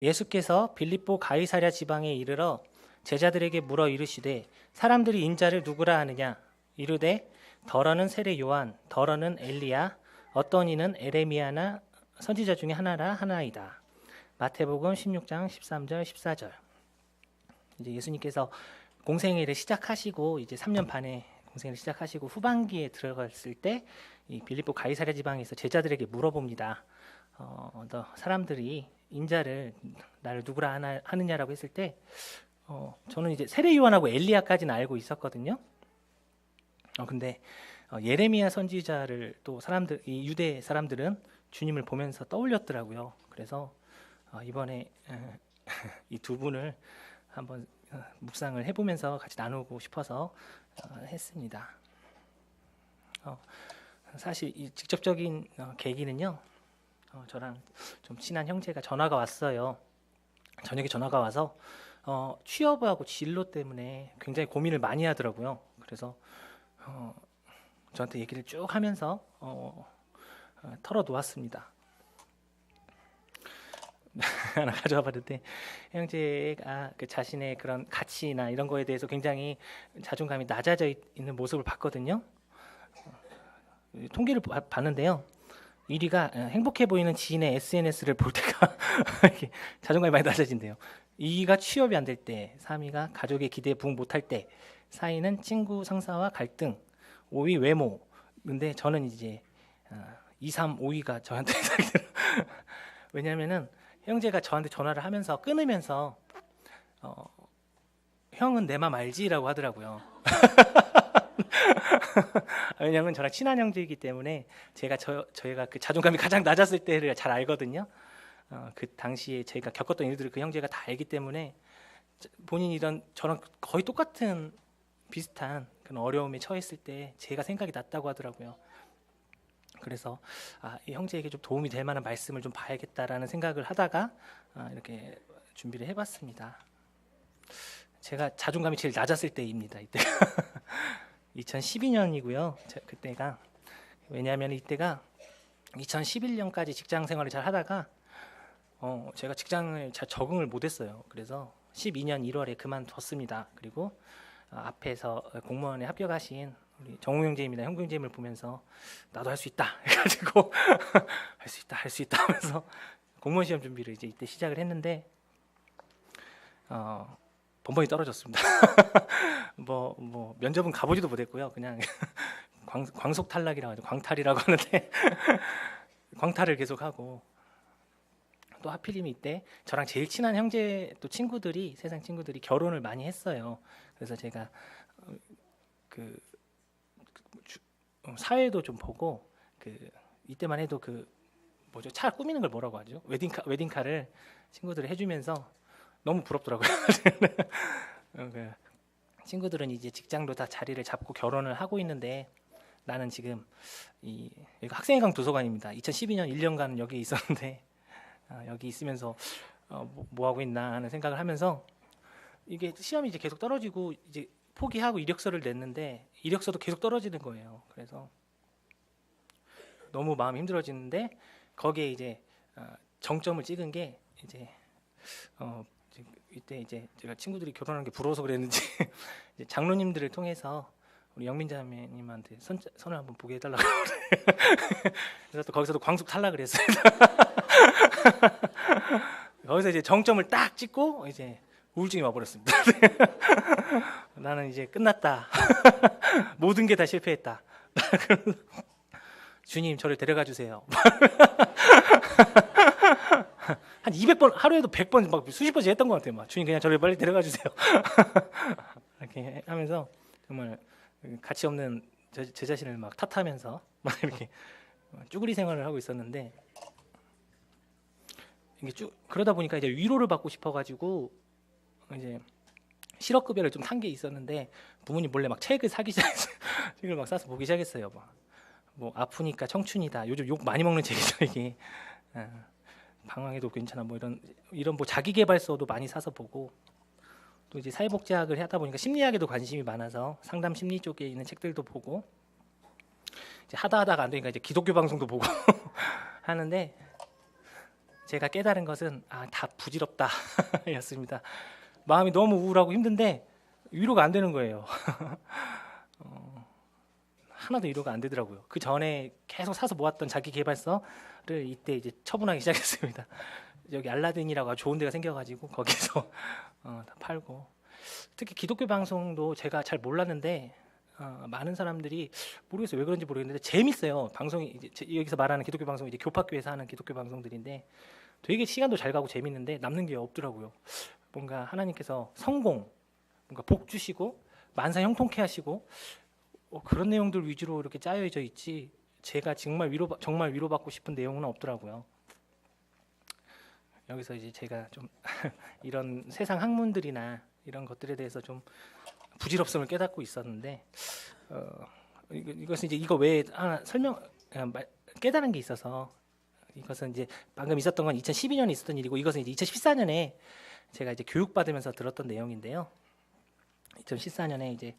예수께서 빌립보 가이사랴 지방에 이르러 제자들에게 물어 이르시되 사람들이 인자를 누구라 하느냐 이르되 더러는 세례 요한 더러는 엘리야 어떤 이는 에레미야나 선지자 중에 하나라 하나이다. 마태복음 16장 13절 14절. 이제 예수님께서 공생애를 시작하시고 이제 3년 반의 공생애를 시작하시고 후반기에 들어갔을 때 이 빌립보 가이사랴 지방에서 제자들에게 물어봅니다. 너 사람들이 인자를 나를 누구라 하느냐라고 했을 때 저는 이제 세례 요한하고 엘리야까지는 알고 있었거든요. 근데 예레미야 선지자를 또 이 유대 사람들은 주님을 보면서 떠올렸더라고요. 그래서 이번에 이 두 분을 한번 묵상을 해보면서 같이 나누고 싶어서 했습니다. 사실 이 직접적인 계기는요. 저랑 좀 친한 형제가 전화가 왔어요. 저녁에 전화가 와서 취업하고 진로 때문에 굉장히 고민을 많이 하더라고요. 그래서 저한테 얘기를 쭉 하면서 털어놓았습니다. 하나 가져와 봤는데 형제가 그 자신의 그런 가치나 이런 거에 대해서 굉장히 자존감이 낮아져 있는 모습을 봤거든요. 통계를 봤는데요. 1위가 행복해 보이는 지인의 SNS를 볼 때가 자존감이 많이 낮아진대요. 2위가 취업이 안 될 때, 3위가 가족의 기대에 부응 못할 때, 4위는 친구 상사와 갈등, 5위 외모. 근데 저는 이제 2, 3, 5위가 저한테 왜냐면은 형제가 저한테 전화를 하면서 끊으면서 형은 내 맘 알지라고 하더라고요. 왜냐하면 저랑 친한 형제이기 때문에 저희가 그 자존감이 가장 낮았을 때를 잘 알거든요. 그 당시에 제가 겪었던 일들을 그 형제가 다 알기 때문에 본인이 이런 저랑 거의 똑같은 비슷한 그런 어려움에 처했을 때 제가 생각이 났다고 하더라고요. 그래서 이 형제에게 좀 도움이 될 만한 말씀을 좀 봐야겠다라는 생각을 하다가 이렇게 준비를 해봤습니다. 제가 자존감이 제일 낮았을 때입니다. 이때 2012년이고요. 그때가 왜냐하면 이때가 2011년까지 직장 생활을 잘 하다가 제가 직장을 잘 적응을 못했어요. 그래서 12년 1월에 그만뒀습니다. 그리고 앞에서 공무원에 합격하신 우리 정우 형제입니다. 형부 형제님을 보면서 나도 할 수 있다 해가지고 할 수 있다 하면서 공무원 시험 준비를 이제 이때 시작을 했는데 번번이 떨어졌습니다. 뭐 면접은 가보지도 못했고요. 그냥 광속 탈락이라고 하죠. 광탈이라고 하는데 광탈을 계속하고 또 하필이면 이때 저랑 제일 친한 형제 또 친구들이 세상 친구들이 결혼을 많이 했어요. 그래서 제가 사회도 좀 보고 이때만 해도 뭐죠? 차 꾸미는 걸 뭐라고 하죠? 웨딩카를 친구들이 해주면서 너무 부럽더라고요. 친구들은 이제 직장도 다 자리를 잡고 결혼을 하고 있는데 나는 지금 여기 학생회관 도서관입니다. 2012년 1년간 여기 있었는데 여기 있으면서 뭐 하고 있나 하는 생각을 하면서 이게 시험이 이제 계속 떨어지고 이제 포기하고 이력서를 냈는데 이력서도 계속 떨어지는 거예요. 그래서 너무 마음이 힘들어지는데 거기에 이제 정점을 찍은 게 이제 이때 이제 제가 친구들이 결혼하는 게 부러워서 그랬는지 이제 장로님들을 통해서 우리 영민자매님한테 선을 한번 보게 해달라고 그래서 또 거기서도 광속 탈락을 했어요. 거기서 이제 정점을 딱 찍고 이제 우울증이 와버렸습니다. 나는 이제 끝났다. 모든 게 다 실패했다. 주님 저를 데려가 주세요. 한 200번 하루에도 100번 막 수십 번씩 했던 것 같아요. 막 주님 그냥 저를 빨리 데려가 주세요. 이렇게 하면서 정말 가치 없는 제 자신을 막 탓하면서 막 이렇게 쭈구리 생활을 하고 있었는데 이게 그러다 보니까 이제 위로를 받고 싶어가지고 이제 실업급여를 좀 탄 게 있었는데 부모님 몰래 막 책을 사기 시작했어요. 책을 막 사서 보기 시작했어요. 뭐 아프니까 청춘이다. 요즘 욕 많이 먹는 책이죠 이게. 방황해도 괜찮아. 뭐 이런 뭐 자기계발서도 많이 사서 보고 또 이제 사회복지학을 하다 보니까 심리학에도 관심이 많아서 상담 심리 쪽에 있는 책들도 보고 이제 하다가 안 되니까 이제 기독교 방송도 보고 하는데 제가 깨달은 것은 다 부질없다 였습니다. 마음이 너무 우울하고 힘든데 위로가 안 되는 거예요. 하나도 위로가 안 되더라고요. 그 전에 계속 사서 모았던 자기 개발서를 이때 이제 처분하기 시작했습니다. 여기 알라딘이라고 아주 좋은 데가 생겨가지고 거기서 다 팔고, 특히 기독교 방송도 제가 잘 몰랐는데 많은 사람들이 모르겠어요. 왜 그런지 모르겠는데 재밌어요. 방송이 이제 여기서 말하는 기독교 방송이 이제 교파교에서 하는 기독교 방송들인데 되게 시간도 잘 가고 재밌는데 남는 게 없더라고요. 뭔가 하나님께서 성공, 뭔가 복 주시고 만사 형통케 하시고 그런 내용들 위주로 이렇게 짜여져 있지 제가 정말 위로받고 싶은 내용은 없더라고요. 여기서 이제 제가 좀 이런 세상 학문들이나 이런 것들에 대해서 좀 부질없음을 깨닫고 있었는데 이것은 이제 이거 외에 하나 깨달은 게 있어서, 이것은 이제 방금 있었던 건 2012년에 있었던 일이고 이것은 이제 2014년에 제가 이제 교육받으면서 들었던 내용인데요. 2014년에 이제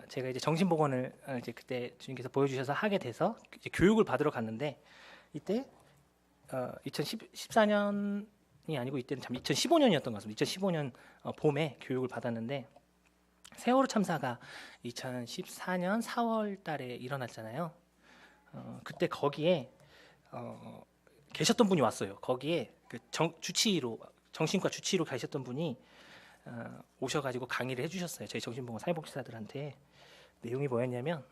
제가 이제 정신복원을 이제 그때 주님께서 보여주셔서 하게 돼서 이제 교육을 받으러 갔는데 이때 2014년이 아니고 이때는 참 2015년이었던 것 같습니다. 2015년 봄에 교육을 받았는데 세월호 참사가 2014년 4월 달에 일어났잖아요. 그때 거기에 계셨던 분이 왔어요. 거기에 그 정신과 주치의로 가셨던 분이 오셔가지고 강의를 해주셨어요. 저희 정신보건 사회복지사들한테. 내용이 뭐였냐면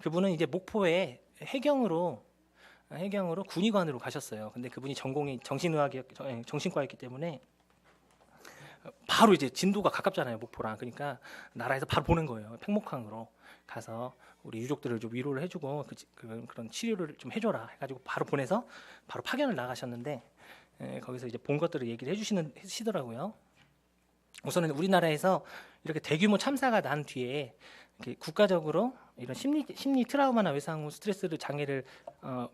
그분은 이제 목포에 해경으로 군의관으로 가셨어요. 근데 그분이 전공이 정신과였기 때문에 바로 이제 진도가 가깝잖아요, 목포랑. 그러니까 나라에서 바로 보낸 거예요. 팽목항으로 가서 우리 유족들을 좀 위로를 해주고 그런 치료를 좀 해줘라 해가지고 바로 보내서 바로 파견을 나가셨는데 거기서 이제 본 것들을 얘기를 해주시더라고요. 우선은 우리나라에서 이렇게 대규모 참사가 난 뒤에 국가적으로 이런 심리 트라우마나 외상 후 스트레스 장애를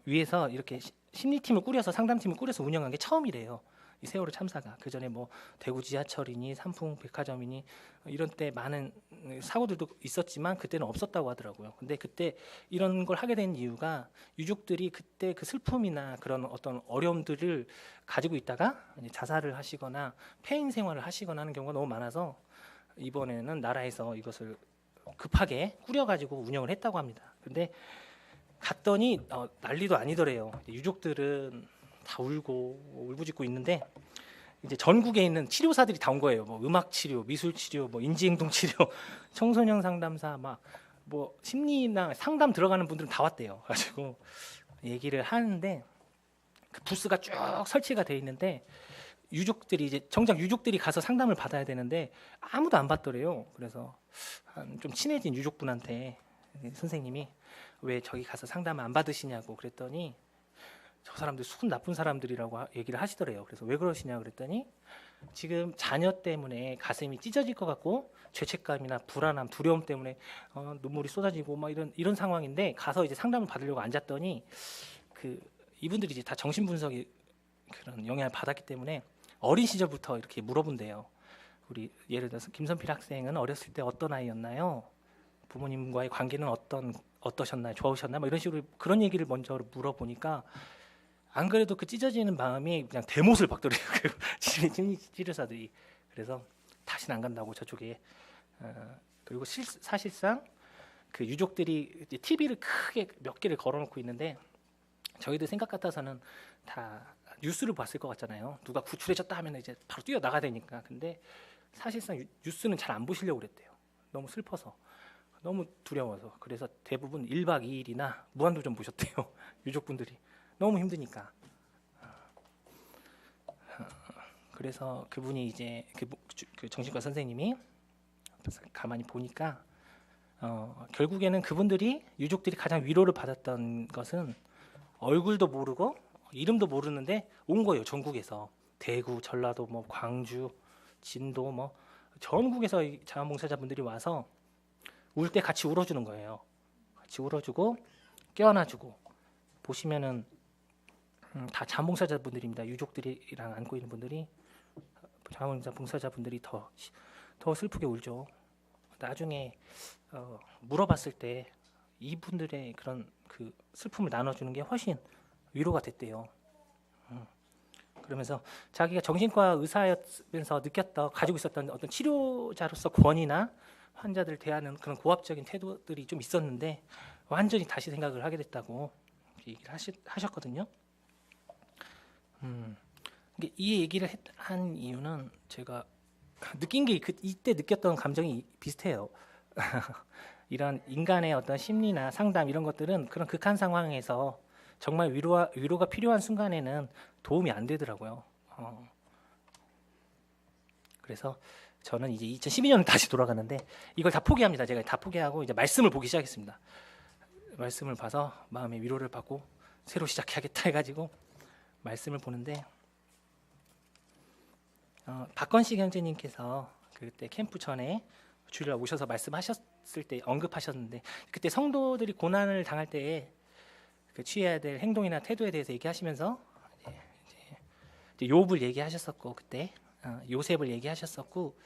위해서 이렇게 심리팀을 꾸려서 상담팀을 꾸려서 운영한 게 처음이래요. 이 세월호 참사가. 그 전에 뭐 대구 지하철이니 삼풍 백화점이니 이런 때 많은 사고들도 있었지만 그때는 없었다고 하더라고요. 근데 그때 이런 걸 하게 된 이유가 유족들이 그때 그 슬픔이나 그런 어떤 어려움들을 가지고 있다가 이제 자살을 하시거나 폐인 생활을 하시거나 하는 경우가 너무 많아서 이번에는 나라에서 이것을 급하게 꾸려가지고 운영을 했다고 합니다. 근데 갔더니 난리도 아니더래요. 유족들은 다 울부짖고 있는데 이제 전국에 있는 치료사들이 다 온 거예요. 뭐 음악 치료, 미술 치료, 뭐 인지행동 치료, 청소년 상담사, 막 뭐 심리나 상담 들어가는 분들은 다 왔대요. 가지고 얘기를 하는데 그 부스가 쭉 설치가 돼 있는데 유족들이 이제 정작 유족들이 가서 상담을 받아야 되는데 아무도 안 받더래요. 그래서 좀 친해진 유족분한테 선생님이 왜 저기 가서 상담 안 받으시냐고 그랬더니 저 사람들 수군 나쁜 사람들이라고 얘기를 하시더래요. 그래서 왜 그러시냐 그랬더니 지금 자녀 때문에 가슴이 찢어질 것 같고 죄책감이나 불안함, 두려움 때문에 눈물이 쏟아지고 막 이런 상황인데 가서 이제 상담을 받으려고 앉았더니 이분들이 이제 다 정신분석이 그런 영향을 받았기 때문에 어린 시절부터 이렇게 물어본대요. 우리 예를 들어서 김선필 학생은 어렸을 때 어떤 아이였나요? 부모님과의 관계는 어떠셨나요? 좋으셨나요? 뭐 이런 식으로 그런 얘기를 먼저 물어보니까 안 그래도 그 찢어지는 마음이 그냥 대못을 박더래요. 치료사들이. 그래서 다시는 안 간다고 저쪽에. 그리고 사실상 그 유족들이 TV를 크게 몇 개를 걸어놓고 있는데 저희들 생각 같아서는 다 뉴스를 봤을 것 같잖아요. 누가 구출해졌다 하면 이제 바로 뛰어 나가야 되니까. 근데 사실상 뉴스는 잘 안 보시려고 그랬대요. 너무 슬퍼서, 너무 두려워서. 그래서 대부분 1박 2일이나 무한도전 보셨대요. 유족분들이 너무 힘드니까. 그래서 그분이 이제 그 정신과 선생님이 가만히 보니까 결국에는 그분들이 유족들이 가장 위로를 받았던 것은 얼굴도 모르고 이름도 모르는데 온 거예요. 전국에서 대구, 전라도, 뭐 광주, 진도, 뭐 전국에서 자원봉사자분들이 와서 울 때 같이 울어주는 거예요. 같이 울어주고 껴안아주고. 보시면은 다 자원봉사자분들입니다. 유족들이랑 안고 있는 분들이 자원봉사자분들이 더 슬프게 울죠. 나중에 물어봤을 때 이분들의 그런 그 슬픔을 나눠주는 게 훨씬 위로가 됐대요. 그러면서 자기가 정신과 의사였면서 느꼈던 가지고 있었던 어떤 치료자로서 권위나 환자들 대하는 그런 고압적인 태도들이 좀 있었는데 완전히 다시 생각을 하게 됐다고 얘기를 하셨거든요. 이 얘기를 한 이유는 제가 느낀 게 이때 느꼈던 감정이 비슷해요. 이런 인간의 어떤 심리나 상담 이런 것들은 그런 극한 상황에서 정말 위로가 필요한 순간에는 도움이 안 되더라고요. 그래서 저는 이제 2012년을 다시 돌아가는데 이걸 다 포기합니다. 제가 다 포기하고 이제 말씀을 보기 시작했습니다. 말씀을 봐서 마음의 위로를 받고 새로 시작해야겠다 해가지고 말씀을 보는데 박건식 형제님께서 그때 캠프 전에 주일날 오셔서 말씀하셨을 때 언급하셨는데 그때 성도들이 고난을 당할 때에 그 취해야 될 행동이나 태도에 대해서 얘기하시면서 이제 욥을 얘기하셨었고 그때 요셉을 얘기하셨었고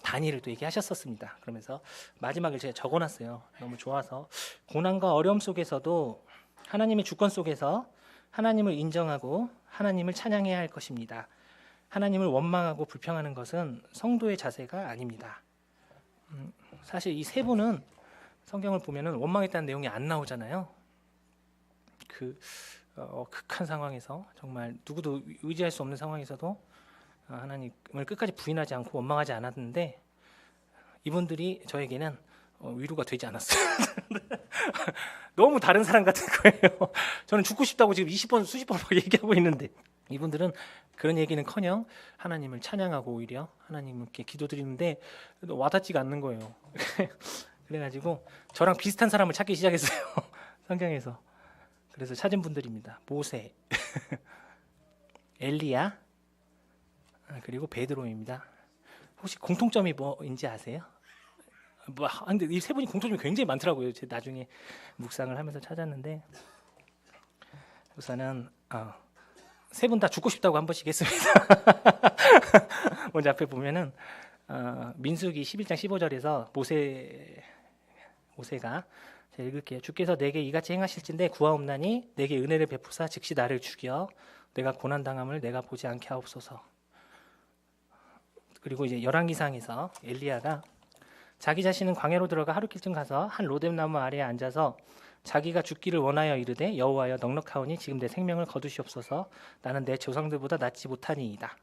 다니엘을 또 얘기하셨었습니다. 그러면서 마지막을 제가 적어놨어요. 너무 좋아서 고난과 어려움 속에서도 하나님의 주권 속에서 하나님을 인정하고 하나님을 찬양해야 할 것입니다. 하나님을 원망하고 불평하는 것은 성도의 자세가 아닙니다. 사실 이 세 분은 성경을 보면은 원망했다는 내용이 안 나오잖아요. 극한 상황에서 정말 누구도 의지할 수 없는 상황에서도 하나님을 끝까지 부인하지 않고 원망하지 않았는데 이분들이 저에게는 위로가 되지 않았어요. 너무 다른 사람 같은 거예요. 저는 죽고 싶다고 지금 20번 수십 번 얘기하고 있는데 이분들은 그런 얘기는커녕 하나님을 찬양하고 오히려 하나님께 기도드리는데 와닿지가 않는 거예요. 그래가지고 저랑 비슷한 사람을 찾기 시작했어요. 성경에서. 그래서 찾은 분들입니다. 모세, 엘리야, 그리고 베드로입니다. 혹시 공통점이 뭐인지 아세요? 근데 이 세 분이 공통점이 굉장히 많더라고요. 제가 나중에 묵상을 하면서 찾았는데 우선은 세 분 다 죽고 싶다고 한 번씩 했습니다. 먼저 앞에 보면은 민수기 11장 15절에서 모세가 제가 읽을게요. 주께서 내게 이같이 행하실진대 구하옵나니 내게 은혜를 베푸사 즉시 나를 죽여 내가 고난 당함을 내가 보지 않게 하옵소서. 그리고 이제 열왕기상에서 엘리야가 자기 자신은 광야로 들어가 하루길쯤 가서 한 로뎀나무 아래에 앉아서 자기가 죽기를 원하여 이르되 여호와여 넉넉하오니 지금 내 생명을 거두시옵소서. 나는 내 조상들보다 낫지 못하니이다.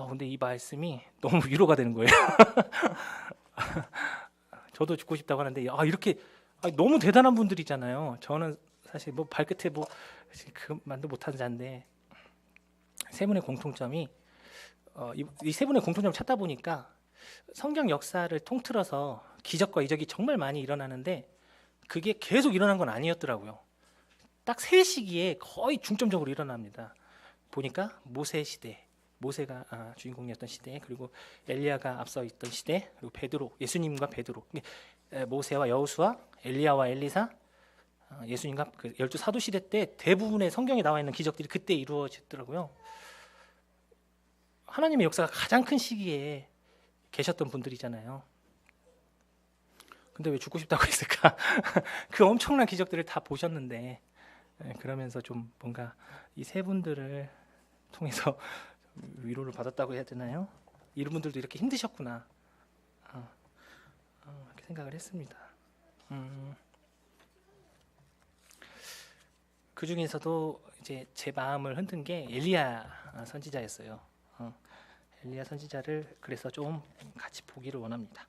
근데 이 말씀이 너무 위로가 되는 거예요. 저도 죽고 싶다고 하는데 이렇게 너무 대단한 분들이잖아요. 저는 사실 뭐 발끝에 그만도 못한 자인데 세 분의 공통점이 이 세 분의 공통점을 찾다 보니까 성경 역사를 통틀어서 기적과 이적이 정말 많이 일어나는데 그게 계속 일어난 건 아니었더라고요. 딱 세 시기에 거의 중점적으로 일어납니다. 보니까 모세 시대, 모세가 주인공이었던 시대, 그리고 엘리야가 앞서 있던 시대, 그리고 베드로, 예수님과 베드로, 모세와 여호수아, 엘리야와 엘리사, 예수님과 그 12사도 시대 때 대부분의 성경에 나와 있는 기적들이 그때 이루어졌더라고요. 하나님의 역사가 가장 큰 시기에 계셨던 분들이잖아요. 근데 왜 죽고 싶다고 했을까? 그 엄청난 기적들을 다 보셨는데 그러면서 좀 뭔가 이 세 분들을 통해서 위로를 받았다고 해야 되나요? 이런 분들도 이렇게 힘드셨구나 이렇게 생각을 했습니다. 그 중에서도 이제 제 마음을 흔든 게 엘리야 선지자였어요. 엘리야 선지자를 그래서 좀 같이 보기를 원합니다.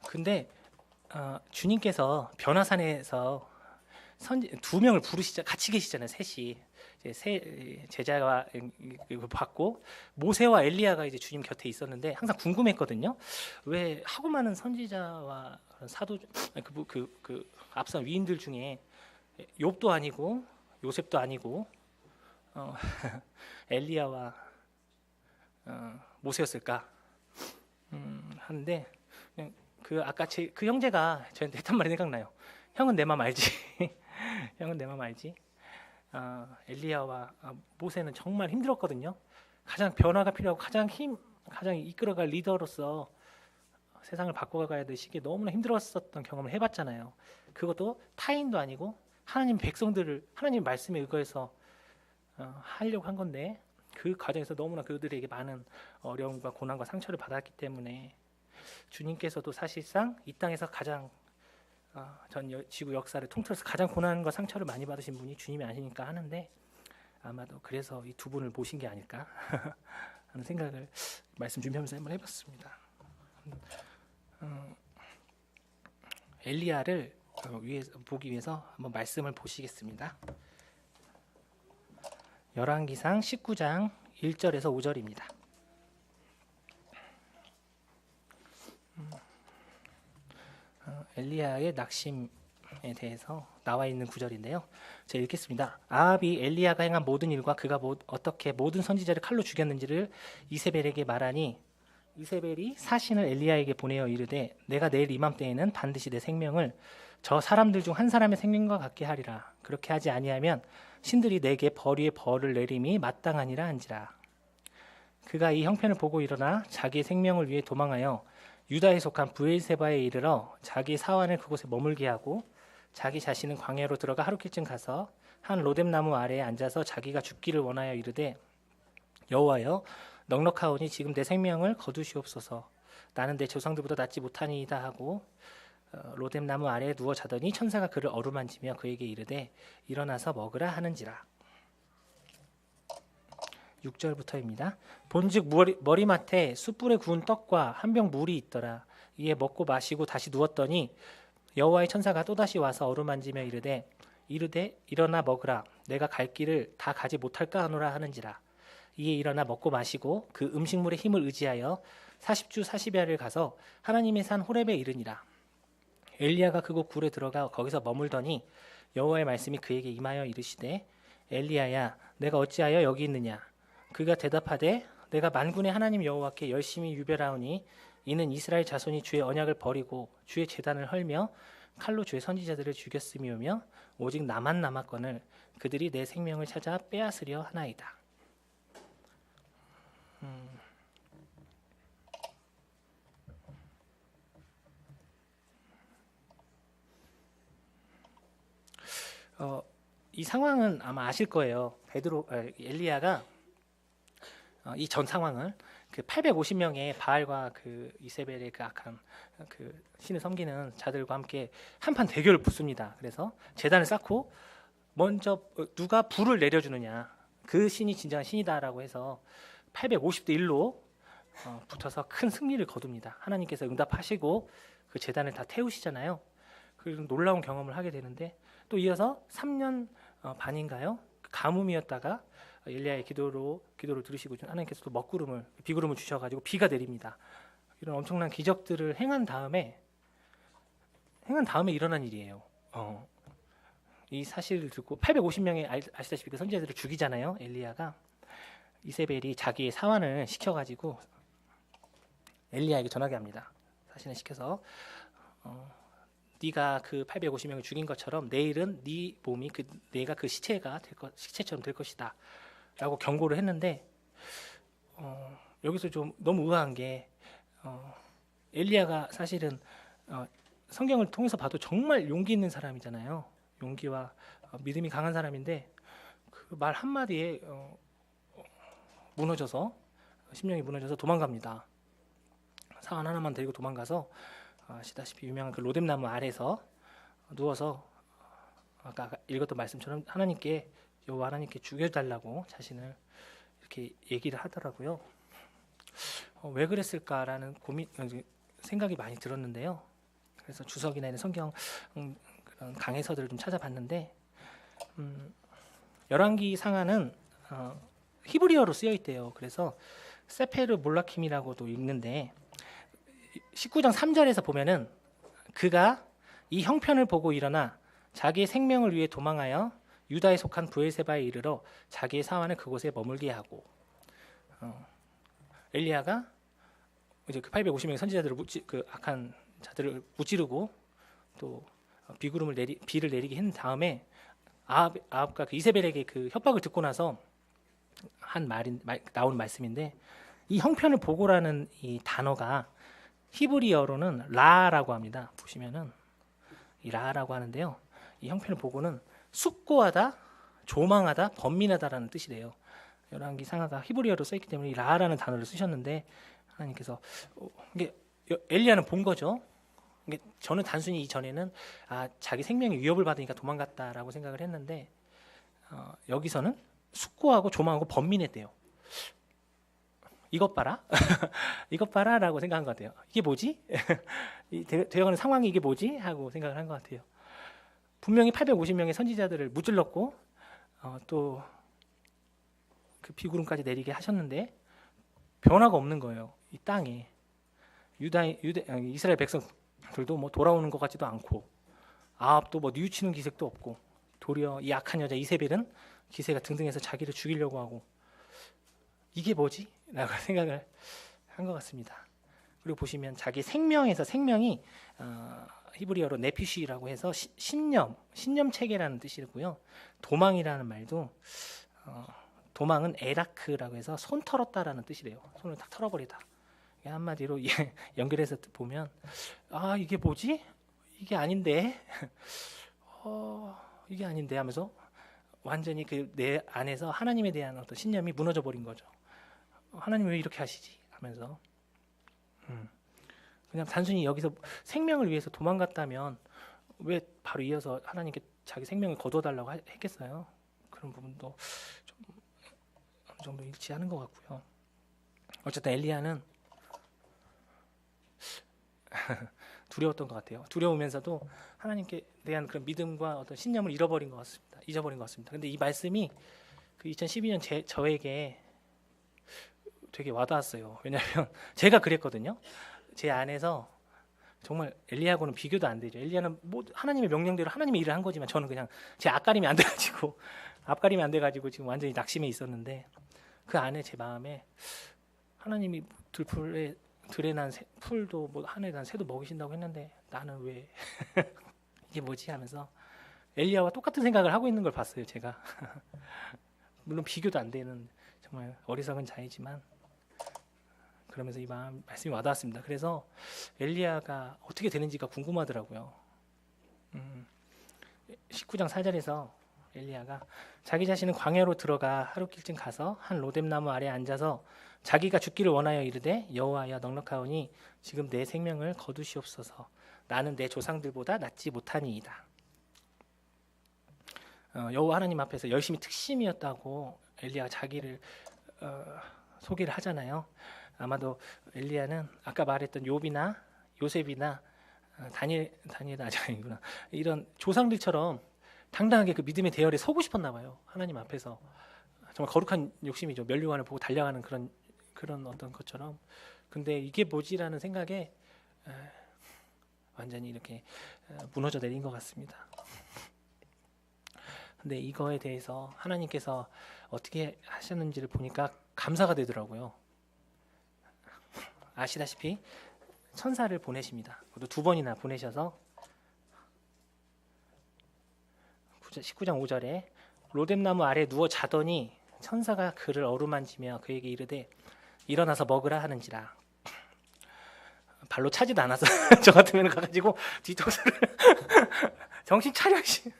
근데 주님께서 변화산에서 두 명을 같이 계시잖아요. 셋이 세 제자와 받고 모세와 엘리야가 이제 주님 곁에 있었는데 항상 궁금했거든요. 왜 하고 많은 선지자와 사도 그 앞선 위인들 중에 욥도 아니고 요셉도 아니고 엘리야와 모세였을까 하는데 아까 그 형제가 저한테 했던 말이 생각나요. 형은 내 맘 알지. 형은 내 맘 알지. 엘리야와 모세는 정말 힘들었거든요. 가장 변화가 필요하고 가장 이끌어갈 리더로서 세상을 바꿔가야 될 시기에 너무나 힘들었었던 경험을 해봤잖아요. 그것도 타인도 아니고 하나님 백성들을 하나님 말씀에 의거해서 하려고 한 건데 그 과정에서 너무나 그들에게 많은 어려움과 고난과 상처를 받았기 때문에 주님께서도 사실상 이 땅에서 가장 전 지구 역사를 통틀어서 가장 고난과 상처를 많이 받으신 분이 주님이 아니니까 하는데 아마도 그래서 이 두 분을 모신 게 아닐까 하는 생각을 말씀 준비하면서 한번 해봤습니다. 엘리야를 보기 위해서 한번 말씀을 보시겠습니다. 열왕기상 19장 1절에서 5절입니다. 엘리야의 낙심에 대해서 나와 있는 구절인데요. 제가 읽겠습니다. 아합이 엘리야가 행한 모든 일과 그가 어떻게 모든 선지자를 칼로 죽였는지를 이세벨에게 말하니 이세벨이 사신을 엘리야에게 보내어 이르되 내가 내일 이맘때에는 반드시 내 생명을 저 사람들 중 한 사람의 생명과 같게 하리라. 그렇게 하지 아니하면 신들이 내게 벌 위에 벌을 내림이 마땅하니라 한지라. 그가 이 형편을 보고 일어나 자기의 생명을 위해 도망하여 유다에 속한 브엘세바에 이르러 자기 사환을 그곳에 머물게 하고 자기 자신은 광야로 들어가 하루길쯤 가서 한 로뎀나무 아래에 앉아서 자기가 죽기를 원하여 이르되 여호와여 넉넉하오니 지금 내 생명을 거두시옵소서. 나는 내 조상들보다 낫지 못하니이다 하고 로뎀나무 아래에 누워 자더니 천사가 그를 어루만지며 그에게 이르되 일어나서 먹으라 하는지라. 6절부터입니다. 본즉 머리맡에 숯불에 구운 떡과 한 병 물이 있더라. 이에 먹고 마시고 다시 누웠더니 여호와의 천사가 또다시 와서 어루만지며 이르되 일어나 먹으라. 내가 갈 길을 다 가지 못할까 하노라 하는지라. 이에 일어나 먹고 마시고 그 음식물의 힘을 의지하여 40주 40야를 가서 하나님의 산 호렙에 이르니라. 엘리야가 그곳 굴에 들어가 거기서 머물더니 여호와의 말씀이 그에게 임하여 이르시되 엘리야야 내가 어찌하여 여기 있느냐. 그가 대답하되 내가 만군의 하나님 여호와께 열심히 유별하오니 이는 이스라엘 자손이 주의 언약을 버리고 주의 제단을 헐며 칼로 주의 선지자들을 죽였음이오며 오직 나만 남았거늘 그들이 내 생명을 찾아 빼앗으려 하나이다. 이 상황은 아마 아실 거예요. 엘리야가 이 전 상황을 그 850명의 바알과 그 이세벨의 그 악한 그 신을 섬기는 자들과 함께 한판 대결을 붙습니다. 그래서 제단을 쌓고 먼저 누가 불을 내려주느냐, 그 신이 진정한 신이다라고 해서 850대 1로 붙어서 큰 승리를 거둡니다. 하나님께서 응답하시고 그 제단을 다 태우시잖아요. 그 놀라운 경험을 하게 되는데 또 이어서 3년 반인가요? 가뭄이었다가 엘리야의 기도를 들으시고 하나님께서 또 비구름을 주셔가지고 비가 내립니다. 이런 엄청난 기적들을 행한 다음에 일어난 일이에요. 이 사실을 듣고 850명의 아시다시피 그 선지자들을 죽이잖아요. 엘리야가 이세벨이 자기의 사환을 시켜가지고 엘리야에게 전하게 합니다. 사신을 시켜서 네가 그 850명을 죽인 것처럼 내일은 네 몸이 내가 그 시체처럼 될 것이다 라고 경고를 했는데 여기서 좀 너무 의아한 게 엘리야가 사실은 성경을 통해서 봐도 정말 용기 있는 사람이잖아요. 용기와 믿음이 강한 사람인데 그 말 한마디에 심령이 무너져서 도망갑니다. 사환 하나만 데리고 도망가서 아시다시피 유명한 그 로뎀나무 아래서 누워서 아까 읽었던 말씀처럼 여호와 하나님께 죽여달라고 자신을 이렇게 얘기를 하더라고요. 왜 그랬을까라는 생각이 많이 들었는데요. 그래서 주석이나 이런 성경 그런 강해서들을 좀 찾아봤는데 열왕기 상하는 히브리어로 쓰여 있대요. 그래서 세페르 몰라킴이라고도 읽는데 19장 3절에서 보면은 그가 이 형편을 보고 일어나 자기의 생명을 위해 도망하여 유다에 속한 브엘세바에 이르러 자기의 사환을 그곳에 머물게 하고 엘리야가 이제 그 850명의 선지자들을 그 악한 자들을 무찌르고 또 비를 내리게 한 다음에 아합과 그 이세벨에게 그 협박을 듣고 나서 나온 말씀인데 이 형편을 보고라는 이 단어가 히브리어로는 라라고 합니다. 보시면은 이 라라고 하는데요. 이 형편을 보고는 숙고하다, 조망하다, 번민하다라는 뜻이래요. 열왕기 상하가 히브리어로 써있기 때문에 이 라라는 단어를 쓰셨는데 하나님께서 이게 엘리야는 본 거죠. 이게 저는 단순히 이전에는 자기 생명이 위협을 받으니까 도망갔다라고 생각을 했는데 여기서는 숙고하고 조망하고 번민했대요. 이것 봐라, 이것 봐라라고 생각한 것 같아요. 이게 뭐지? 이 되어가는 상황이 이게 뭐지? 하고 생각을 한 것 같아요. 분명히 850명의 선지자들을 무찔렀고 또 그 비구름까지 내리게 하셨는데 변화가 없는 거예요. 이 땅에 이스라엘 백성들도 뭐 돌아오는 것 같지도 않고 아합도 뭐 뉘우치는 기색도 없고 도리어 이 악한 여자 이세벨은 기세가 등등해서 자기를 죽이려고 하고 이게 뭐지? 라고 생각을 한 것 같습니다. 그리고 보시면 자기 생명에서 생명이 히브리어로 네피쉬라고 해서 신념 체계라는 뜻이고요. 도망이라는 말도 도망은 에라크라고 해서 손 털었다라는 뜻이래요. 손을 딱 털어버리다. 한마디로 연결해서 보면 이게 뭐지? 이게 아닌데 이게 아닌데 하면서 완전히 그 내 안에서 하나님에 대한 어떤 신념이 무너져 버린 거죠. 하나님 왜 이렇게 하시지? 하면서 그냥 단순히 여기서 생명을 위해서 도망갔다면 왜 바로 이어서 하나님께 자기 생명을 거둬달라고 했겠어요? 그런 부분도 좀 어느 정도 일치하는 것 같고요. 어쨌든 엘리야는 두려웠던 것 같아요. 두려우면서도 하나님께 대한 그런 믿음과 어떤 신념을 잊어버린 것 같습니다. 근데 이 말씀이 그 2012년 저에게 되게 와닿았어요. 왜냐하면 제가 그랬거든요. 제 안에서 정말 엘리야하고는 비교도 안 되죠. 엘리야는 뭐 하나님의 명령대로 하나님의 일을 한 거지만 저는 그냥 제 앞가림이 안 돼가지고 지금 완전히 낙심해 있었는데 그 안에 제 마음에 하나님이 들에 난 풀도 뭐 하늘에 난 새도 먹이신다고 했는데 나는 왜 이게 뭐지 하면서 엘리야와 똑같은 생각을 하고 있는 걸 봤어요. 제가 물론 비교도 안 되는 정말 어리석은 자이지만 그러면서 이 말씀이 와닿았습니다. 그래서 엘리야가 어떻게 되는지가 궁금하더라고요. 19장 4절에서 엘리야가 자기 자신은 광야로 들어가 하루길쯤 가서 한 로뎀나무 아래에 앉아서 자기가 죽기를 원하여 이르되 여호와여 넉넉하오니 지금 내 생명을 거두시옵소서. 나는 내 조상들보다 낫지 못하니이다. 여호와 하나님 앞에서 열심히 특심이었다고 엘리야가 자기를 소개를 하잖아요. 아마도 엘리야는 아까 말했던 욥이나 요셉이나 다니엘 아직 아니구나. 이런 조상들처럼 당당하게 그 믿음의 대열에 서고 싶었나 봐요. 하나님 앞에서 정말 거룩한 욕심이죠. 면류관을 보고 달려가는 그런 어떤 것처럼. 근데 이게 뭐지라는 생각에 완전히 이렇게 무너져 내린 것 같습니다. 근데 이거에 대해서 하나님께서 어떻게 하셨는지를 보니까 감사가 되더라고요. 아시다시피 천사를 보내십니다. 그것도 2번이나 보내셔서 19장 5절에 로뎀나무 아래 누워 자더니 천사가 그를 어루만지며 그에게 이르되 일어나서 먹으라 하는지라. 발로 차지도 않아서 저 같으면 가가지고 뒤통수를 정신 차려 씨.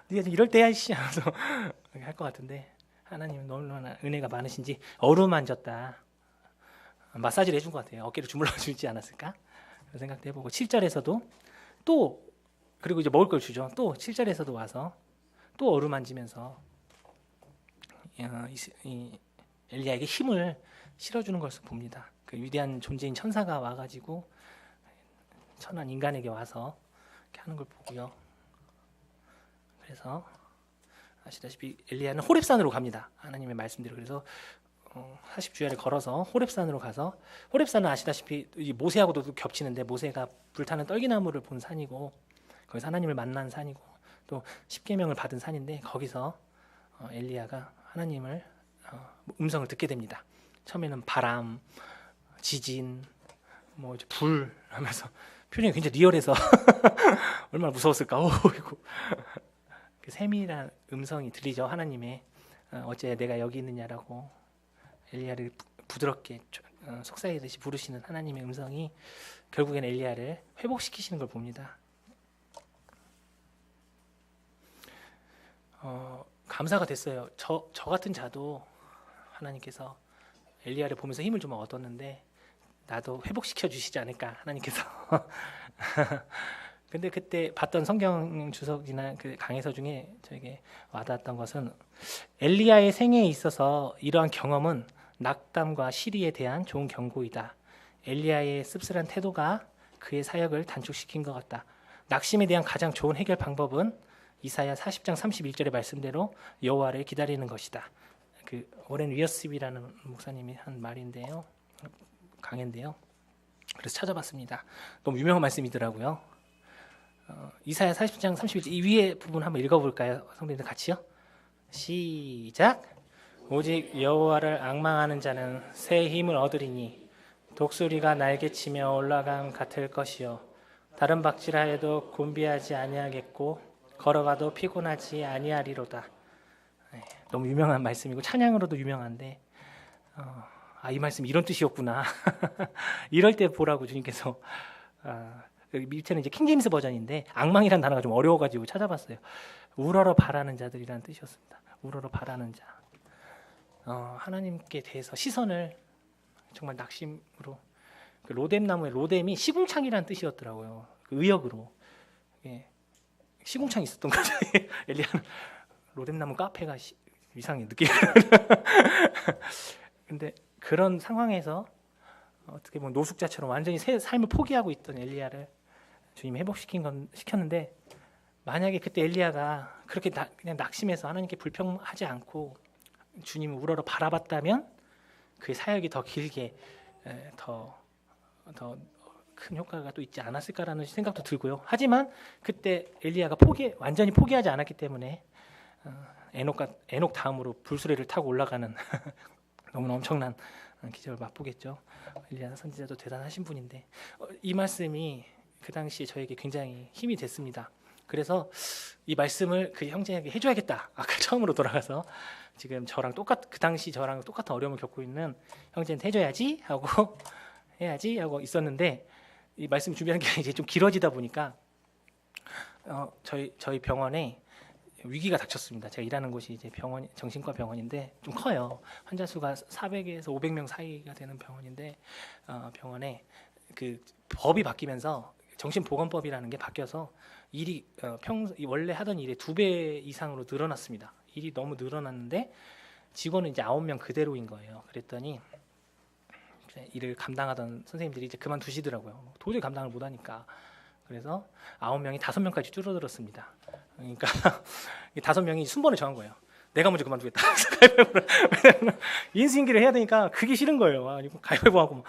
네가 이럴 때야 씨 하면서 할 것 같은데 하나님은 얼마나 은혜가 많으신지 어루만졌다. 마사지를 해준 것 같아요. 어깨를 주물러 주지 않았을까? 그런 생각도 해보고 7절에서도 또 그리고 이제 먹을 걸 주죠. 또 7절에서도 와서 또 어루만지면서 이 엘리야에게 힘을 실어주는 것을 봅니다. 그 위대한 존재인 천사가 와가지고 천한 인간에게 와서 이렇게 하는 걸 보고요. 그래서 아시다시피 엘리야는 호렙산으로 갑니다. 하나님의 말씀대로. 그래서 40주야를 걸어서 호렙산으로 가서 호렙산은 아시다시피 모세하고도 겹치는데 모세가 불타는 떨기나무를 본 산이고 거기서 하나님을 만난 산이고 또 십계명을 받은 산인데 거기서 엘리야가 하나님을 음성을 듣게 됩니다. 처음에는 바람, 지진, 뭐 이제 불 하면서 표정이 굉장히 리얼해서 얼마나 무서웠을까. 그 세밀한 음성이 들리죠. 하나님의 어째 내가 여기 있느냐라고 엘리야를 부드럽게 속삭이듯이 부르시는 하나님의 음성이 결국엔 엘리야를 회복시키시는 걸 봅니다. 감사가 됐어요. 저 같은 자도 하나님께서 엘리야를 보면서 힘을 좀 얻었는데 나도 회복시켜 주시지 않을까 하나님께서. 근데 그때 봤던 성경 주석이나 그 강해서 중에 저에게 와닿았던 것은 엘리야의 생애에 있어서 이러한 경험은 낙담과 시리에 대한 좋은 경고이다. 엘리야의 씁쓸한 태도가 그의 사역을 단축시킨 것 같다. 낙심에 대한 가장 좋은 해결 방법은 이사야 40장 31절의 말씀대로 여호와를 기다리는 것이다. 그 오렌 위어스비라는 목사님이 한 말인데요, 강해인데요. 그래서 찾아봤습니다. 너무 유명한 말씀이더라고요. 이사야 40장 31절 이 위에 부분 한번 읽어볼까요? 성도님들 같이요. 시작. 오직 여호와를 앙망하는 자는 새 힘을 얻으리니 독수리가 날개치며 올라감 같을 것이요 다른 박질하여도 곤비하지 아니하겠고 걸어가도 피곤하지 아니하리로다. 너무 유명한 말씀이고 찬양으로도 유명한데 이 말씀 이런 뜻이었구나. 이럴 때 보라고 주님께서. 여기 밑에는 이제 킹제임스 버전인데 앙망이라는 단어가 좀 어려워가지고 찾아봤어요. 우러러 바라는 자들이라는 뜻이었습니다. 우러러 바라는 자. 하나님께 대해서 시선을 정말 낙심으로. 그 로뎀나무의 로뎀이 시궁창이라는 뜻이었더라고요. 그 의역으로. 예. 시궁창이 있었던 거죠. 엘리야는 로뎀나무 카페가 이상해 느낌. 근데 그런 상황에서 어떻게 보면 노숙자처럼 완전히 새 삶을 포기하고 있던 엘리야를 주님이 시켰는데 만약에 그때 엘리야가 그렇게 그냥 낙심해서 하나님께 불평하지 않고 주님을 우러러 바라봤다면 그의 사역이 더 길게 더 큰 효과가 또 있지 않았을까라는 생각도 들고요. 하지만 그때 엘리야가 완전히 포기하지 않았기 때문에 에녹 다음으로 불수레를 타고 올라가는 너무나 엄청난 기적을 맛보겠죠. 엘리야 선지자도 대단하신 분인데 이 말씀이 그 당시에 저에게 굉장히 힘이 됐습니다. 그래서 이 말씀을 그 형제에게 해줘야겠다. 아까 처음으로 돌아가서 지금 그 당시 저랑 똑같은 어려움을 겪고 있는 형제한테 해줘야지 하고 해야지 하고 있었는데 이 말씀 준비하는 게 이제 좀 길어지다 보니까 저희 병원에 위기가 닥쳤습니다. 제가 일하는 곳이 이제 정신과 병원인데 좀 커요. 환자 수가 400에서 500명 사이가 되는 병원인데 병원에 그 법이 바뀌면서 정신보건법이라는 게 바뀌어서 일이 원래 하던 일의 2배 이상으로 늘어났습니다. 일이 너무 늘어났는데 직원은 이제 9명 그대로인 거예요. 그랬더니 일을 감당하던 선생님들이 이제 그만두시더라고요. 도저히 감당을 못하니까. 그래서 9명이 5명까지 줄어들었습니다. 그러니까 5명이 순번을 정한 거예요. 내가 먼저 그만두겠다. 인수인계를 해야 되니까 그게 싫은 거예요. 가위바위보 하고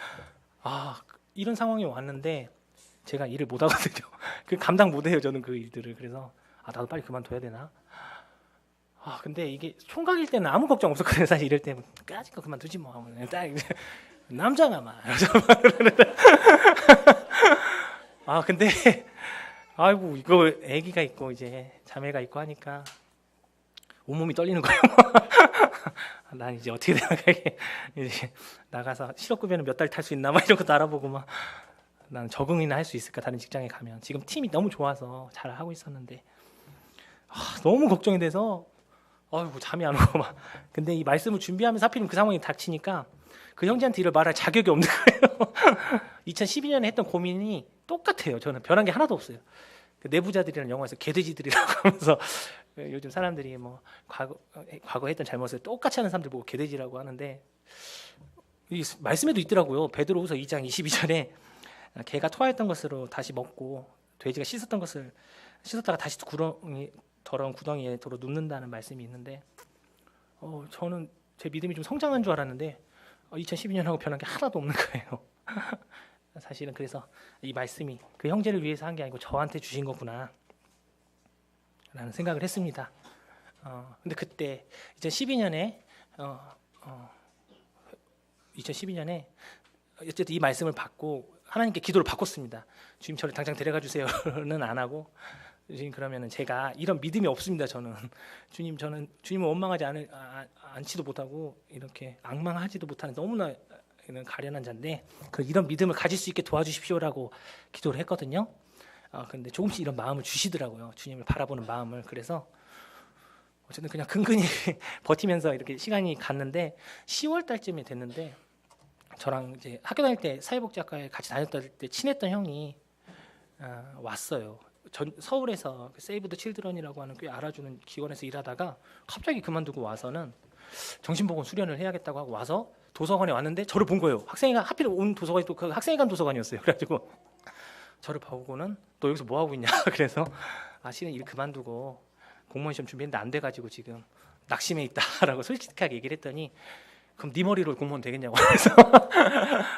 이런 상황이 왔는데 제가 일을 못 하거든요. 그 감당 못 해요, 저는 그 일들을. 그래서 나도 빨리 그만둬야 되나? 근데 이게 총각일 때는 아무 걱정 없었거든요. 사실 이럴 때는 까짓 거 그만두지 뭐. 딱 남자가 막. 근데 아이고 이거 아기가 있고 이제 자매가 있고 하니까 온몸이 떨리는 거예요. 난 이제 어떻게 되나 이제 나가서 실업급여는 몇 달 탈 수 있나 막 이런 것도 알아보고 막 난 적응이나 할 수 있을까 다른 직장에 가면. 지금 팀이 너무 좋아서 잘 하고 있었는데 너무 걱정이 돼서 잠이 안 오고 막. 근데 이 말씀을 준비하면서 하필이면 그 상황이 닥치니까 그 형제한테 이를 말할 자격이 없는 거예요. 2012년에 했던 고민이 똑같아요. 저는 변한 게 하나도 없어요. 그 내부자들이라는 영화에서 개돼지들이라고 하면서 요즘 사람들이 뭐 과거 했던 잘못을 똑같이 하는 사람들 보고 개돼지라고 하는데 이 말씀에도 있더라고요. 베드로후서 2장 22절에 개가 토하였던 것으로 다시 먹고 돼지가 씻었다가 다시 더러운 구덩이에 도로 눕는다는 말씀이 있는데 저는 제 믿음이 좀 성장한 줄 알았는데 2012년하고 변한 게 하나도 없는 거예요. 사실은 그래서 이 말씀이 그 형제를 위해서 한 게 아니고 저한테 주신 거구나 라는 생각을 했습니다. 근데 그때 2012년에 어쨌든 이 말씀을 받고 하나님께 기도를 바꿨습니다. 주님 저를 당장 데려가 주세요는 안 하고 주님 그러면은 제가 이런 믿음이 없습니다. 저는 주님을 원망하지 않지도 못하고 이렇게 악망하지도 못하는 너무나 이런 가련한 자인데 이런 믿음을 가질 수 있게 도와주십시오라고 기도를 했거든요. 근데 조금씩 이런 마음을 주시더라고요. 주님을 바라보는 마음을. 그래서 어쨌든 그냥 근근히 버티면서 이렇게 시간이 갔는데 10월 달쯤에 됐는데 저랑 이제 학교 다닐 때 사회복지학과에 같이 다녔을 때 친했던 형이 왔어요. 서울에서 세이브 더 칠드런이라고 하는 꽤 알아주는 기관에서 일하다가 갑자기 그만두고 와서는 정신보건 수련을 해야겠다고 하고 와서 도서관에 왔는데 저를 본 거예요. 학생회관 하필 온 도서관이 또 그 학생회관 도서관이었어요. 그래가지고 저를 보고는 너 여기서 뭐 하고 있냐? 그래서 실은 일 그만두고 공무원 시험 준비했는데 안 돼가지고 지금 낙심해 있다라고 솔직하게 얘기를 했더니 그럼 네 머리로 공무원 되겠냐고. 그래서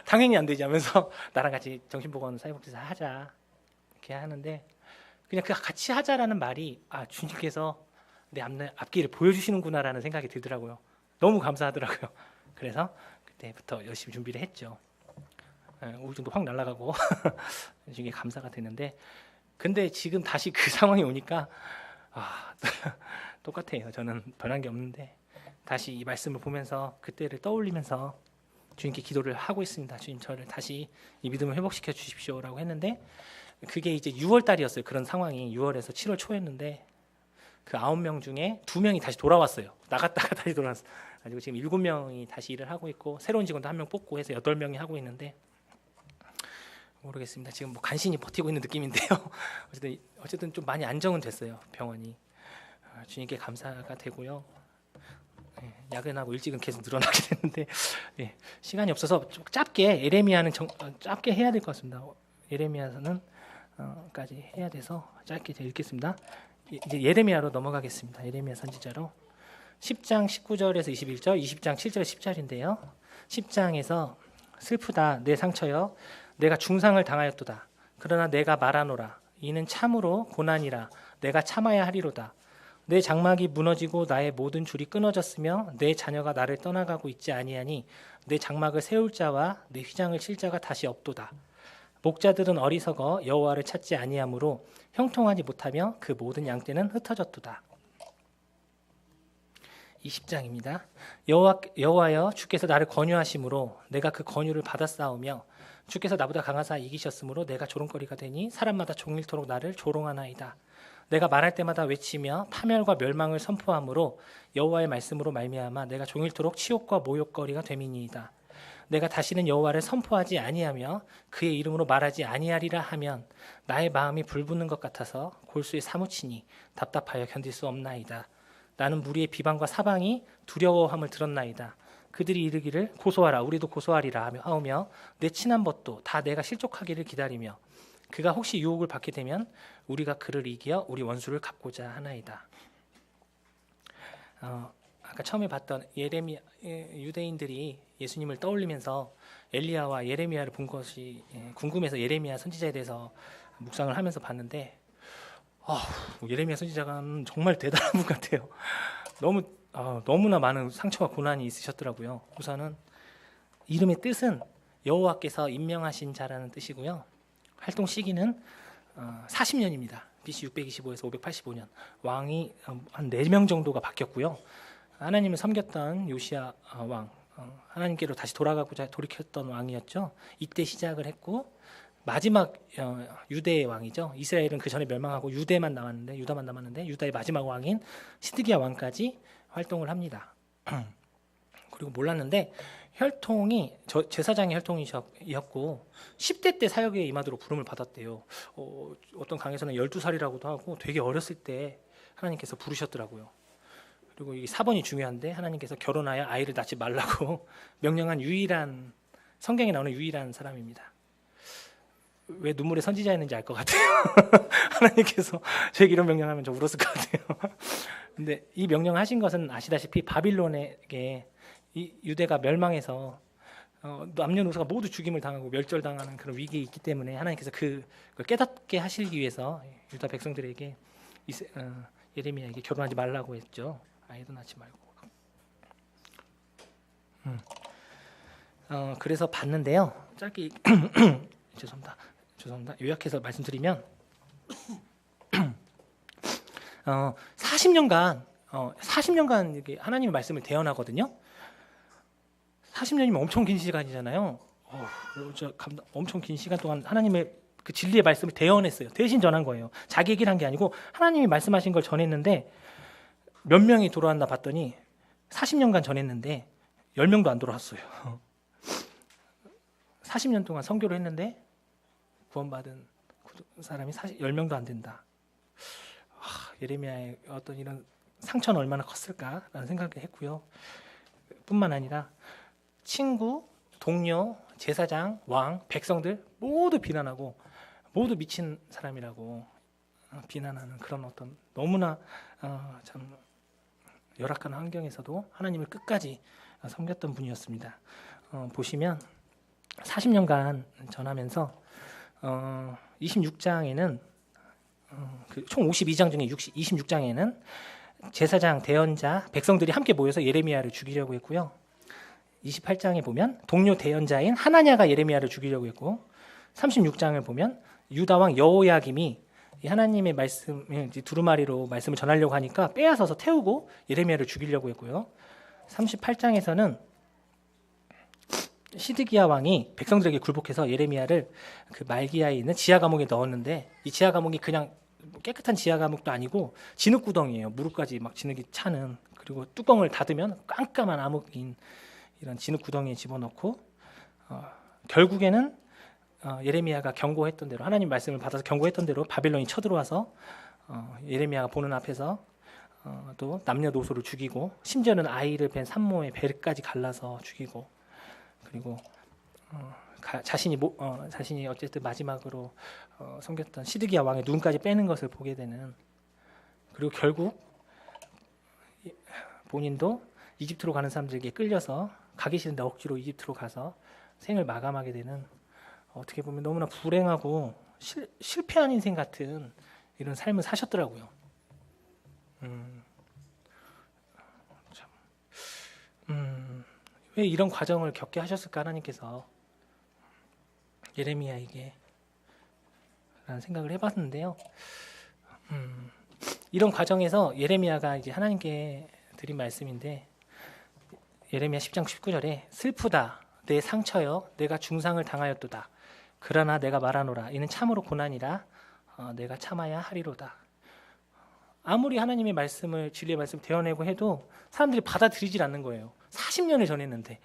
당연히 안 되지 하면서 나랑 같이 정신보건 사회복지사 하자 이렇게 하는데 그냥 그 같이 하자라는 말이 주님께서 내 앞길을 보여주시는구나라는 생각이 들더라고요. 너무 감사하더라고요. 그래서 그때부터 열심히 준비를 했죠. 우울증도 확 날아가고 이게 감사가 되는데 근데 지금 다시 그 상황이 오니까 똑같아요. 저는 변한 게 없는데 다시 이 말씀을 보면서 그때를 떠올리면서 주님께 기도를 하고 있습니다. 주님 저를 다시 이 믿음을 회복시켜 주십시오라고 했는데 그게 이제 6월 달이었어요. 그런 상황이 6월에서 7월 초였는데 그 9명 중에 2명이 다시 돌아왔어요. 나갔다가 다시 돌아왔어요. 그리고 지금 7명이 다시 일을 하고 있고 새로운 직원도 1명 뽑고 해서 8명이 하고 있는데 모르겠습니다. 지금 뭐 간신히 버티고 있는 느낌인데요. 어쨌든 좀 많이 안정은 됐어요. 병원이. 주님께 감사가 되고요. 야근하고 일찍은 계속 늘어나게 됐는데 시간이 없어서 좀 짧게 예레미야는 짧게 해야 될 것 같습니다. 예레미야서는 까지 해야 돼서 짧게 제가 읽겠습니다. 이제 예레미야로 넘어가겠습니다. 예레미야 선지자로 10장 19절에서 21절, 20장 7절 10절인데요. 10장에서 슬프다 내 상처여 내가 중상을 당하였도다. 그러나 내가 말하노라 이는 참으로 고난이라 내가 참아야 하리로다. 내 장막이 무너지고 나의 모든 줄이 끊어졌으며 내 자녀가 나를 떠나가고 있지 아니하니 내 장막을 세울 자와 내 휘장을 칠 자가 다시 없도다. 목자들은 어리석어 여호와를 찾지 아니하므로 형통하지 못하며 그 모든 양떼는 흩어졌도다. 20장입니다. 여호와여 주께서 나를 권유하심으로 내가 그 권유를 받아싸우며 주께서 나보다 강하사 이기셨으므로 내가 조롱거리가 되니 사람마다 종일토록 나를 조롱하나이다. 내가 말할 때마다 외치며 파멸과 멸망을 선포하므로 여호와의 말씀으로 말미암아 내가 종일토록 치욕과 모욕거리가 됨이니이다. 내가 다시는 여호와를 선포하지 아니하며 그의 이름으로 말하지 아니하리라 하면 나의 마음이 불붙는 것 같아서 골수에 사무치니 답답하여 견딜 수 없나이다. 나는 무리의 비방과 사방이 두려워함을 들었나이다. 그들이 이르기를 고소하라 우리도 고소하리라 하며 내 친한 벗도 다 내가 실족하기를 기다리며 그가 혹시 유혹을 받게 되면 우리가 그를 이겨 우리 원수를 갚고자 하나이다. 아까 처음에 봤던 예레미야 유대인들이 예수님을 떠올리면서 엘리야와 예레미야를 본 것이 궁금해서 예레미야 선지자에 대해서 묵상을 하면서 봤는데 예레미야 선지자가 정말 대단한 분 같아요. 너무나 많은 상처와 고난이 있으셨더라고요. 우선은 이름의 뜻은 여호와께서 임명하신 자라는 뜻이고요. 활동 시기는 40년입니다. BC 625에서 585년. 왕이 한 4명 정도가 바뀌었고요. 하나님을 섬겼던 요시야 왕, 하나님께로 다시 돌이켰던 왕이었죠. 이때 시작을 했고 마지막 유대의 왕이죠. 이스라엘은 그 전에 멸망하고 유다만 남았는데 유다의 마지막 왕인 시드기야 왕까지 활동을 합니다. 그리고 몰랐는데 혈통이 제사장의 혈통이었고 10대 때 사역에 임하도록 부름을 받았대요. 어떤 강에서는 12살이라고도 하고 되게 어렸을 때 하나님께서 부르셨더라고요. 그리고 이 4번이 중요한데 하나님께서 결혼하여 아이를 낳지 말라고 명령한 성경에 나오는 유일한 사람입니다. 왜 눈물의 선지자였는지 알 것 같아요. 하나님께서 저에게 이런 명령하면 저 울었을 것 같아요. 근데 이 명령하신 것은 아시다시피 바빌론에게 이 유대가 멸망해서 남녀노소가 모두 죽임을 당하고 멸절당하는 그런 위기에 있기 때문에 하나님께서 그걸 깨닫게 하시기 위해서 유다 백성들에게 예레미야에게 결혼하지 말라고 했죠. 아이도 낳지 말고. 그래서 봤는데요. 짧게 죄송합니다. 요약해서 말씀드리면 40년간 이렇게 하나님의 말씀을 대언하거든요. 40년이면 엄청 긴 시간이잖아요. 엄청 긴 시간 동안 하나님의 그 진리의 말씀을 대언했어요. 대신 전한 거예요. 자기 얘기를 한 게 아니고 하나님이 말씀하신 걸 전했는데 몇 명이 돌아왔나 봤더니 40년간 전했는데 10명도 안 돌아왔어요. 40년 동안 선교를 했는데 구원받은 사람이 10명도 안 된다. 예레미야의 어떤 이런 상처는 얼마나 컸을까라는 생각을 했고요. 뿐만 아니라 친구, 동료, 제사장, 왕, 백성들 모두 비난하고 모두 미친 사람이라고 비난하는 그런 어떤 너무나 참 열악한 환경에서도 하나님을 끝까지 섬겼던 분이었습니다. 보시면 40년간 전하면서 26장에는 총 52장 중에 26장에는 제사장, 대언자, 백성들이 함께 모여서 예레미야를 죽이려고 했고요. 28장에 보면 동료 대언자인 하나냐가 예레미야를 죽이려고 했고 36장을 보면 유다 왕 여호야김이 하나님의 말씀을 두루마리로 말씀을 전하려고 하니까 빼앗아서 태우고 예레미야를 죽이려고 했고요. 38장에서는 시드기야 왕이 백성들에게 굴복해서 예레미야를 그 말기야에 있는 지하 감옥에 넣었는데 이 지하 감옥이 그냥 깨끗한 지하 감옥도 아니고 진흙 구덩이에요. 무릎까지 막 진흙이 차는. 그리고 뚜껑을 닫으면 깜깜한 암흑인 이런 진흙 구덩이에 집어넣고 결국에는 예레미야가 경고했던 대로 하나님 말씀을 받아서 경고했던 대로 바빌론이 쳐들어와서 예레미야가 보는 앞에서 또 남녀노소를 죽이고 심지어는 아이를 뵌 산모의 배까지 갈라서 죽이고 그리고 자신이 어쨌든 마지막으로 섬겼던 시드기야 왕의 눈까지 빼는 것을 보게 되는 그리고 결국 본인도 이집트로 가는 사람들에게 끌려서 가기 싫은데 억지로 이집트로 가서 생을 마감하게 되는 어떻게 보면 너무나 불행하고 실패한 인생 같은 이런 삶을 사셨더라고요. 왜 이런 과정을 겪게 하셨을까 하나님께서 예레미야에게 라는 생각을 해봤는데요. 이런 과정에서 예레미야가 이제 하나님께 드린 말씀인데 예레미야 10장 19절에 슬프다 내 상처여 내가 중상을 당하였도다 그러나 내가 말하노라 이는 참으로 고난이라 내가 참아야 하리로다. 아무리 하나님의 말씀을 진리의 말씀을 대언하고 해도 사람들이 받아들이질 않는 거예요. 40년을 전했는데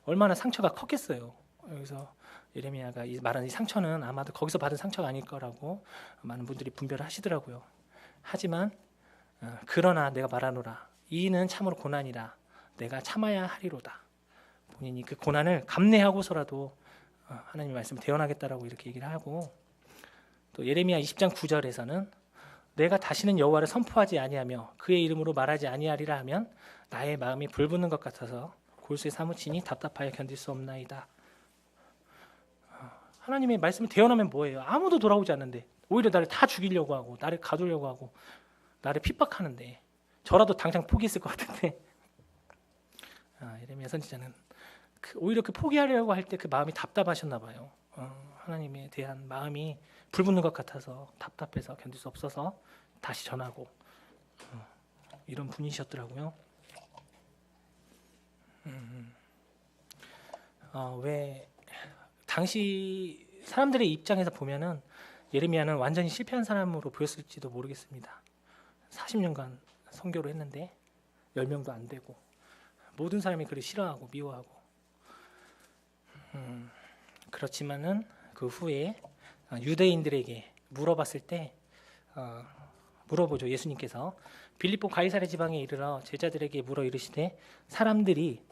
얼마나 상처가 컸겠어요. 여기서 예레미야가 말하는 이 상처는 아마도 거기서 받은 상처가 아닐 거라고 많은 분들이 분별을 하시더라고요. 하지만 그러나 내가 말하노라 이는 참으로 고난이라 내가 참아야 하리로다. 본인이 그 고난을 감내하고서라도 하나님의 말씀을 대언하겠다라고 이렇게 얘기를 하고 또 예레미야 20장 9절에서는 내가 다시는 여호와를 선포하지 아니하며 그의 이름으로 말하지 아니하리라 하면 나의 마음이 불붙는 것 같아서 골수에 사무치니 답답하여 견딜 수 없나이다. 하나님의 말씀을 대언하면 뭐예요? 아무도 돌아오지 않는데 오히려 나를 다 죽이려고 하고 나를 가두려고 하고 나를 핍박하는데 저라도 당장 포기했을 것 같은데 예레미야 선지자는 오히려 그 포기하려고 할 때 그 마음이 답답하셨나 봐요. 하나님에 대한 마음이 불붙는 것 같아서 답답해서 견딜 수 없어서 다시 전하고 이런 분이셨더라고요. 왜 당시 사람들의 입장에서 보면은 예레미야는 완전히 실패한 사람으로 보였을지도 모르겠습니다. 40년간 선교를 했는데 10명도 안 되고 모든 사람이 그를 싫어하고 미워하고 그렇지만은 그 후에 유대인들에게 물어봤을 때 물어보죠. 예수님께서 빌립보 가이사랴 지방에 이르러 제자들에게 물어 이르시되 사람들이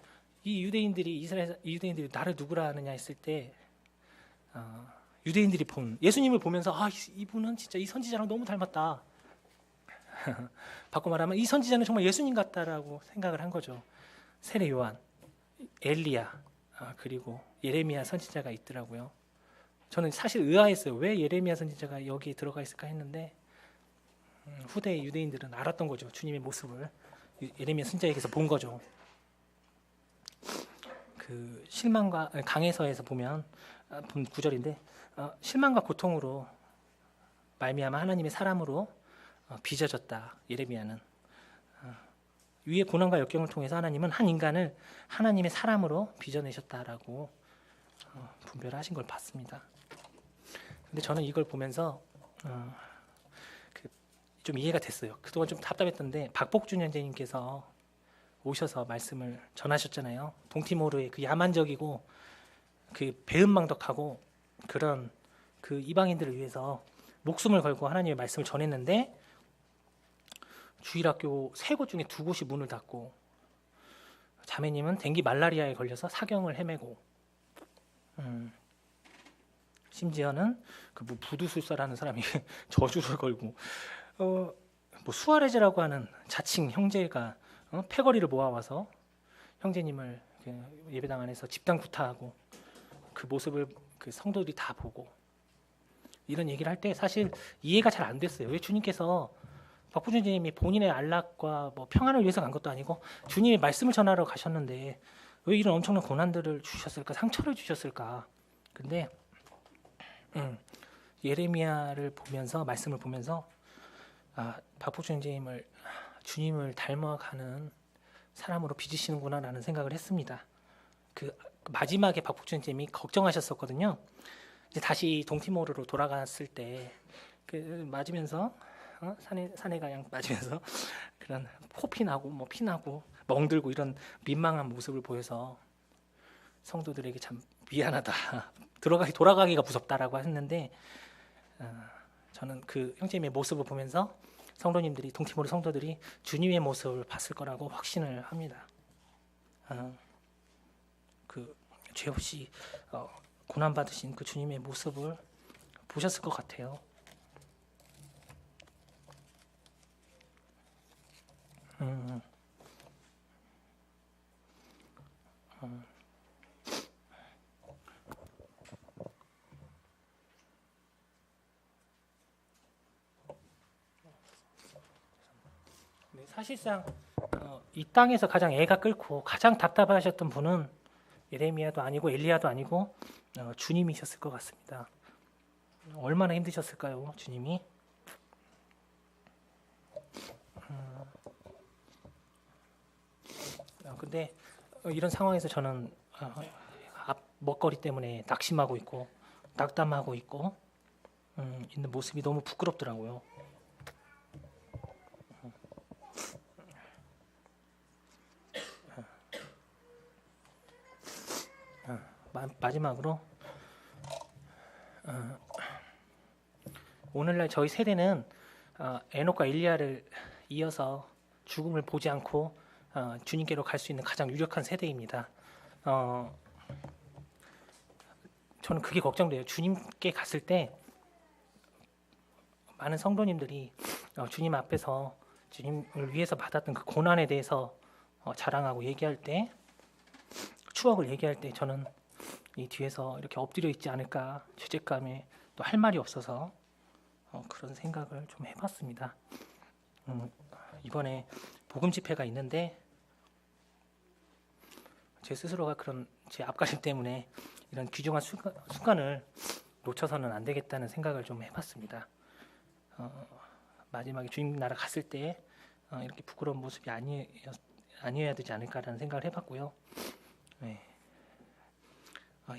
이 유대인들이 나를 누구라 하느냐 했을 때 유대인들이 본 예수님을 보면서 이분은 진짜 이 선지자랑 너무 닮았다. 바꿔 말하면 이 선지자는 정말 예수님 같다라고 생각을 한 거죠. 세례 요한, 엘리야 그리고 예레미야 선지자가 있더라고요. 저는 사실 의아했어요. 왜 예레미야 선지자가 여기에 들어가 있을까 했는데 후대의 유대인들은 알았던 거죠. 주님의 모습을 예레미야 선지자에게서 본 거죠. 그 실망과 강해서에서 보면 본 구절인데 실망과 고통으로 말미암아 하나님의 사람으로 빚어졌다. 예레미야는 위의 고난과 역경을 통해서 하나님은 한 인간을 하나님의 사람으로 빚어내셨다라고 분별하신 걸 봤습니다. 근데 저는 이걸 보면서 좀 이해가 됐어요. 그동안 좀 답답했던데 박복준 형제님께서 오셔서 말씀을 전하셨잖아요. 동티모르의 그 야만적이고 그 배은망덕하고 그런 그 이방인들을 위해서 목숨을 걸고 하나님의 말씀을 전했는데 주일학교 3곳 중에 2곳이 문을 닫고 자매님은 댕기 말라리아에 걸려서 사경을 헤매고 심지어는 그 부두술사라는 사람이 저주를 걸고 뭐 수아레즈라고 하는 자칭 형제가 패거리를 모아와서 형제님을 예배당 안에서 집단 구타하고 그 모습을 그 성도들이 다 보고 이런 얘기를 할 때 사실 이해가 잘 안 됐어요. 왜 주님께서 박부준 주님이 본인의 안락과 뭐 평안을 위해서 간 것도 아니고 주님의 말씀을 전하러 가셨는데 왜 이런 엄청난 고난들을 주셨을까, 상처를 주셨을까? 근데 예레미야를 보면서 말씀을 보면서 박복준 주님을 주님을 닮아가는 사람으로 빚으시는구나라는 생각을 했습니다. 그 마지막에 박복준 주님이 걱정하셨었거든요. 이제 다시 동티모르로 돌아갔을 때 그 맞으면서 산에 가양 맞으면서 그런 코피나고 뭐 피나고 멍들고 이런 민망한 모습을 보여서 성도들에게 참 미안하다. 돌아가기가 무섭다라고 했는데 저는 그 형제님의 모습을 보면서 성도님들이 동티모르 성도들이 주님의 모습을 봤을 거라고 확신을 합니다. 그 죄 없이 고난 받으신 그 주님의 모습을 보셨을 것 같아요. 네, 사실상 이 땅에서 가장 애가 끓고 가장 답답하셨던 분은 예레미야도 아니고 엘리야도 아니고 주님이셨을 것 같습니다. 얼마나 힘드셨을까요, 주님이? 근데 이런 상황에서 저는 앞 먹거리 때문에 낙심하고 있고 낙담하고 있고 있는 모습이 너무 부끄럽더라고요. 마지막으로 오늘날 저희 세대는 에녹과 엘리야를 이어서 죽음을 보지 않고 주님께로 갈 수 있는 가장 유력한 세대입니다. 저는 그게 걱정돼요. 주님께 갔을 때 많은 성도님들이 주님 앞에서 주님을 위해서 받았던 그 고난에 대해서 자랑하고 얘기할 때 추억을 얘기할 때 저는 이 뒤에서 이렇게 엎드려 있지 않을까 죄책감에 또 할 말이 없어서 그런 생각을 좀 해봤습니다. 이번에 복음 집회가 있는데 제 스스로가 그런 제 앞가림 때문에 이런 귀중한 순간을 놓쳐서는 안 되겠다는 생각을 좀 해봤습니다. 마지막에 주님 나라 갔을 때 이렇게 부끄러운 모습이 아니어야 되지 않을까라는 생각을 해봤고요. 네.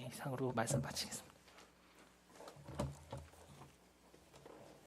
이상으로 말씀 마치겠습니다.